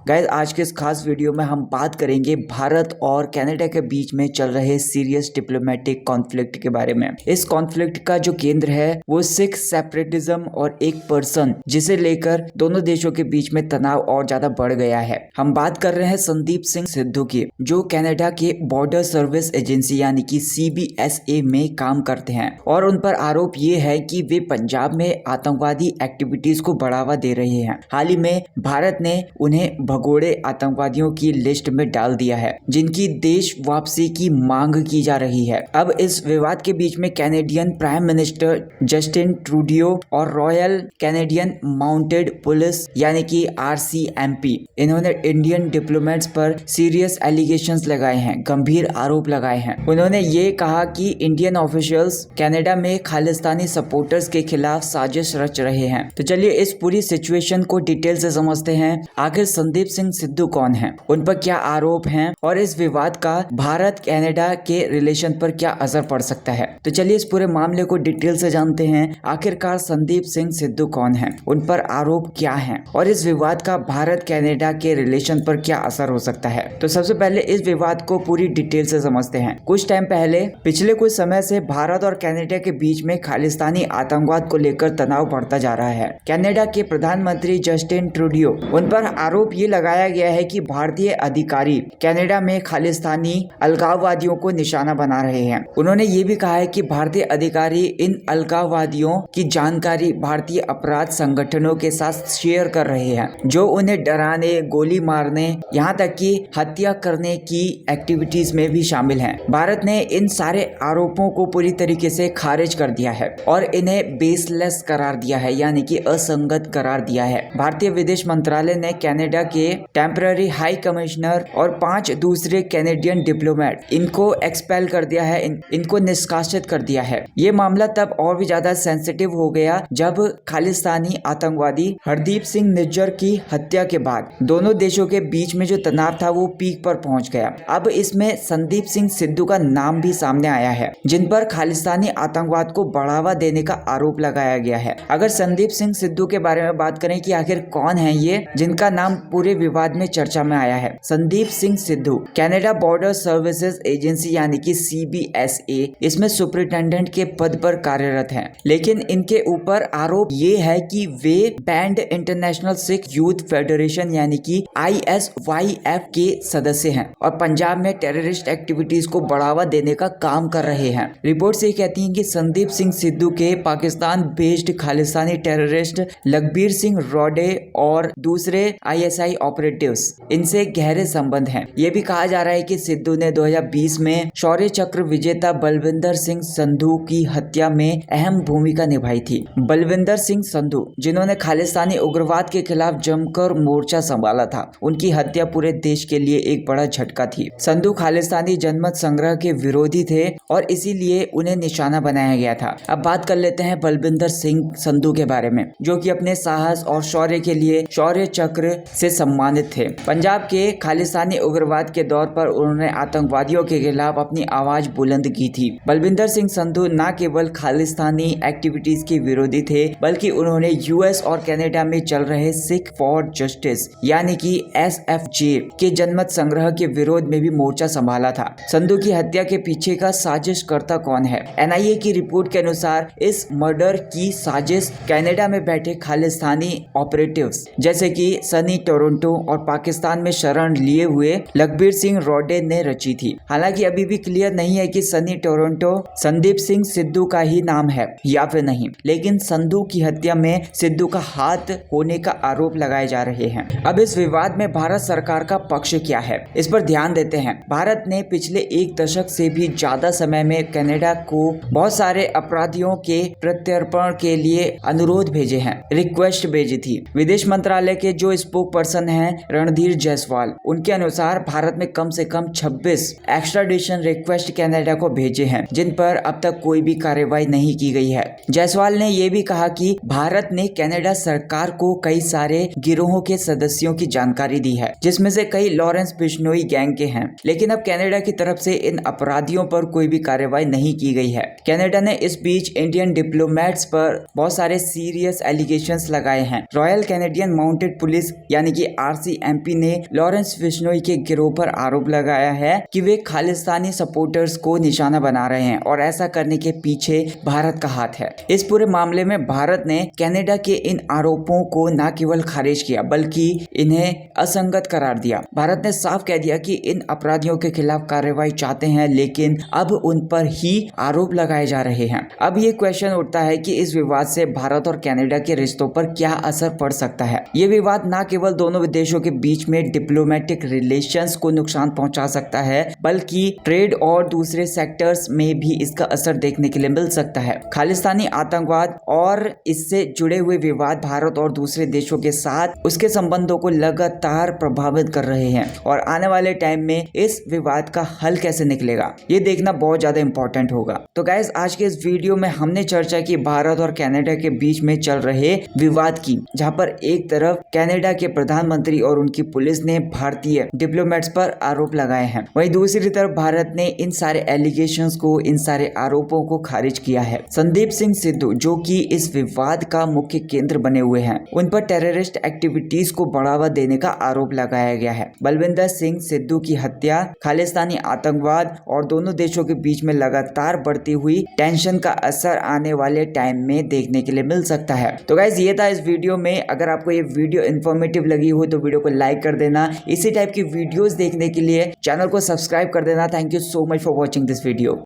Guys आज के इस खास वीडियो में हम बात करेंगे भारत और कनाडा के बीच में चल रहे सीरियस डिप्लोमेटिक कॉन्फ्लिक्ट के बारे में। इस कॉन्फ्लिक्ट का जो केंद्र है वो सिख सेपरेटिज्म और एक पर्सन जिसे लेकर दोनों देशों के बीच में तनाव और ज्यादा बढ़ गया है। हम बात कर रहे हैं संदीप सिंह सिद्धू की, जो कनाडा के बॉर्डर सर्विस एजेंसी यानी कि CBSA में काम करते हैं और उन पर आरोप ये है कि वे पंजाब में आतंकवादी एक्टिविटीज को बढ़ावा दे रहे हैं। हाल ही में भारत ने उन्हें भगोड़े आतंकवादियों की लिस्ट में डाल दिया है जिनकी देश वापसी की मांग की जा रही है। अब इस विवाद के बीच में Canadian prime minister Justin Trudeau और रॉयल कैनेडियन माउंटेड पुलिस यानी कि RCMP इन्होंने इंडियन डिप्लोमेट्स पर सीरियस एलिगेशंस लगाए हैं, गंभीर आरोप लगाए हैं। उन्होंने ये कहा कि इंडियन ऑफिशियल्स कनाडा में खालिस्तानी सपोर्टर्स के खिलाफ साजिश रच रहे हैं। तो चलिए इस पूरी सिचुएशन को डिटेल से समझते हैं। आखिर संदीप सिंह सिद्धू कौन है, उन पर क्या आरोप हैं और इस विवाद का भारत कनाडा के रिलेशन पर क्या असर पड़ सकता है। तो चलिए इस पूरे मामले को डिटेल से जानते हैं। आखिरकार संदीप सिंह सिद्धू कौन है, उन पर आरोप क्या है और इस विवाद का भारत कनाडा के रिलेशन पर क्या असर हो सकता है। तो सबसे पहले इस विवाद को पूरी डिटेल से समझते हैं। कुछ टाइम पहले पिछले कुछ समय से भारत और कनाडा के बीच में खालिस्तानी आतंकवाद को लेकर तनाव बढ़ता जा रहा है। कनाडा के प्रधानमंत्री जस्टिन ट्रूडियो, उन पर आरोप ये लगाया गया है कि भारतीय अधिकारी कनाडा में खालिस्तानी अलगाववादियों को निशाना बना रहे हैं। उन्होंने ये भी कहा है कि भारतीय अधिकारी इन अलगाववादियों की जानकारी भारतीय अपराध संगठनों के साथ शेयर कर रहे हैं, जो उन्हें डराने, गोली मारने, यहाँ तक कि हत्या करने की एक्टिविटीज में भी शामिल हैं। भारत ने इन सारे आरोपों को पूरी तरीके से खारिज कर दिया है और इन्हें बेसलेस करार दिया है, यानी कि असंगत करार दिया है। भारतीय विदेश मंत्रालय ने कनाडा के टेम्पररी हाई कमिश्नर और 5 दूसरे कैनेडियन डिप्लोमेट इनको एक्सपेल कर दिया है, इनको निष्कासित कर दिया है। ये मामला तब और भी ज्यादा सेंसिटिव हो गया जब खालिस्तानी आतंकवादी हरदीप सिंह निज्जर की हत्या के बाद दोनों देशों के बीच में जो तनाव था वो पीक पर पहुंच गया। अब इसमें संदीप सिंह सिद्धू का नाम भी सामने आया है, जिन पर खालिस्तानी आतंकवाद को बढ़ावा देने का आरोप लगाया गया है। अगर संदीप सिंह सिद्धू के बारे में बात करें कि आखिर कौन है ये जिनका नाम पूरे विवाद में चर्चा में आया है। Sandeep Singh Sidhu Canada border services agency यानी कि CBSA इसमें सुपरिटेंडेंट के पद पर कार्यरत हैं, लेकिन इनके ऊपर आरोप ये है कि वे banned International Sikh Youth Federation यानी कि ISYF के सदस्य हैं और पंजाब में टेररिस्ट एक्टिविटीज को बढ़ावा देने का काम कर रहे हैं। रिपोर्ट्स ये कहती हैं कि संदीप सिंह सिद्धू के पाकिस्तान बेस्ड खालिस्तानी टेररिस्ट लखबीर सिंह रोडे और दूसरे ISI ऑपरेटिव्स इनसे गहरे संबंध हैं। ये भी कहा जा रहा है कि सिद्धू ने 2020 में शौर्य चक्र विजेता बलविंदर सिंह संधू की हत्या में अहम भूमिका निभाई थी। बलविंदर सिंह संधू, जिन्होंने खालिस्तानी उग्रवाद के खिलाफ जमकर मोर्चा संभाला था, उनकी हत्या पूरे देश के लिए एक बड़ा झटका थी। संधू खालिस्तानी जनमत संग्रह के विरोधी थे और इसीलिए उन्हें निशाना बनाया गया था। अब बात कर लेते हैं बलविंदर सिंह संधू के बारे में, जो कि अपने साहस और शौर्य के लिए शौर्य चक्र से सम्मानित थे। पंजाब के खालिस्तानी उग्रवाद के दौर पर उन्होंने आतंकवादियों के खिलाफ अपनी आवाज बुलंद की थी। बलविंदर सिंह संधू न केवल खालिस्तानी एक्टिविटीज के विरोधी थे, बल्कि उन्होंने US और कनाडा में चल रहे सिख फॉर जस्टिस यानी कि SFJ के जनमत संग्रह के विरोध में भी मोर्चा संभाला था। संधू की हत्या के पीछे का साजिशकर्ता कौन है? NIA की रिपोर्ट के अनुसार इस मर्डर की साजिश कनाडा में बैठे खालिस्तानी ऑपरेटिव्स जैसे कि सनी टोरंटो और पाकिस्तान में शरण लिए हुए लखबीर सिंह रोडे ने रची थी। हालांकि अभी भी क्लियर नहीं है कि सनी टोरंटो संदीप सिंह सिद्धू का ही नाम है या फिर नहीं, लेकिन संधू की हत्या में सिद्धू का हाथ होने का आरोप लगाए जा रहे हैं। अब इस विवाद में भारत सरकार का पक्ष क्या है, इस पर ध्यान देते हैं। भारत ने पिछले 1 दशक से भी ज्यादा समय में कनाडा को बहुत सारे अपराधियों के प्रत्यर्पण के लिए अनुरोध भेजे हैं, रिक्वेस्ट भेजी थी। विदेश मंत्रालय के जो स्पोक पर्सन हैं रणधीर जायसवाल, उनके अनुसार भारत में कम से कम 26 एक्स्ट्राडिशन रिक्वेस्ट कनाडा को भेजे हैं, जिन पर अब तक कोई भी कार्रवाई नहीं की गई है। जायसवाल ने यह भी कहा कि भारत ने कनाडा सरकार को कई सारे गिरोहों के सदस्यों की जानकारी दी है, जिसमें से कई लॉरेंस बिश्नोई गैंग के हैं, लेकिन अब कनाडा की तरफ से इन अपराधियों पर कोई भी कार्रवाई नहीं की गई है। कनाडा ने इस बीच इंडियन डिप्लोमेट्स पर बहुत सारे सीरियस एलिगेशंस लगाए हैं। रॉयल कैनेडियन माउंटेड पुलिस यानी कि RCMP ने लॉरेंस बिश्नोई के गिरोह पर आरोप लगाया है कि वे खालिस्तानी सपोर्टर्स को निशाना बना रहे हैं और ऐसा करने के पीछे भारत का हाथ है। इस पूरे मामले में भारत ने कनाडा के इन आरोपों को न केवल खारिज किया बल्कि इन्हें असंगत करार दिया। भारत ने साफ कह दिया कि इन अपराधियों के खिलाफ कार्रवाई चाहते हैं, लेकिन अब उन पर ही आरोप लगाए जा रहे हैं। अब ये क्वेश्चन उठता है कि इस विवाद से भारत और कनाडा के रिश्तों पर क्या असर पड़ सकता है। ये विवाद न केवल दोनों देशों के बीच में डिप्लोमेटिक रिलेशंस को नुकसान पहुंचा सकता है, बल्कि ट्रेड और दूसरे सेक्टर्स में भी इसका असर देखने के लिए मिल सकता है। खालिस्तानी आतंकवाद और इससे जुड़े हुए विवाद भारत और दूसरे देशों के साथ उसके संबंधों को लगातार प्रभावित कर रहे हैं और आने वाले टाइम में इस विवाद का हल कैसे निकलेगा ये देखना बहुत ज्यादा इंपॉर्टेंट होगा। तो गाइस, आज के इस वीडियो में हमने चर्चा की भारत और कनाडा के बीच में चल रहे विवाद की, जहां पर एक तरफ कनाडा के प्रधानमंत्री और उनकी पुलिस ने भारतीय डिप्लोमेट्स पर आरोप लगाए हैं, वहीं दूसरी तरफ भारत ने इन सारे एलिगेशंस को, इन सारे आरोपों को खारिज किया है। संदीप सिंह सिद्धू, जो कि इस विवाद का मुख्य केंद्र बने हुए हैं, उन पर टेररिस्ट एक्टिविटीज को बढ़ावा देने का आरोप लगाया गया है। बलविंदर सिंह सिद्धू की हत्या, खालिस्तानी आतंकवाद और दोनों देशों के बीच में लगातार बढ़ती हुई टेंशन का असर आने वाले टाइम में देखने के लिए मिल सकता है। तो गाइस, ये था इस वीडियो में। अगर आपको ये वीडियो इन्फॉर्मेटिव लगी हो तो वीडियो को लाइक कर देना। इसी टाइप की वीडियोस देखने के लिए चैनल को सब्सक्राइब कर देना। Thank you so much for watching this video.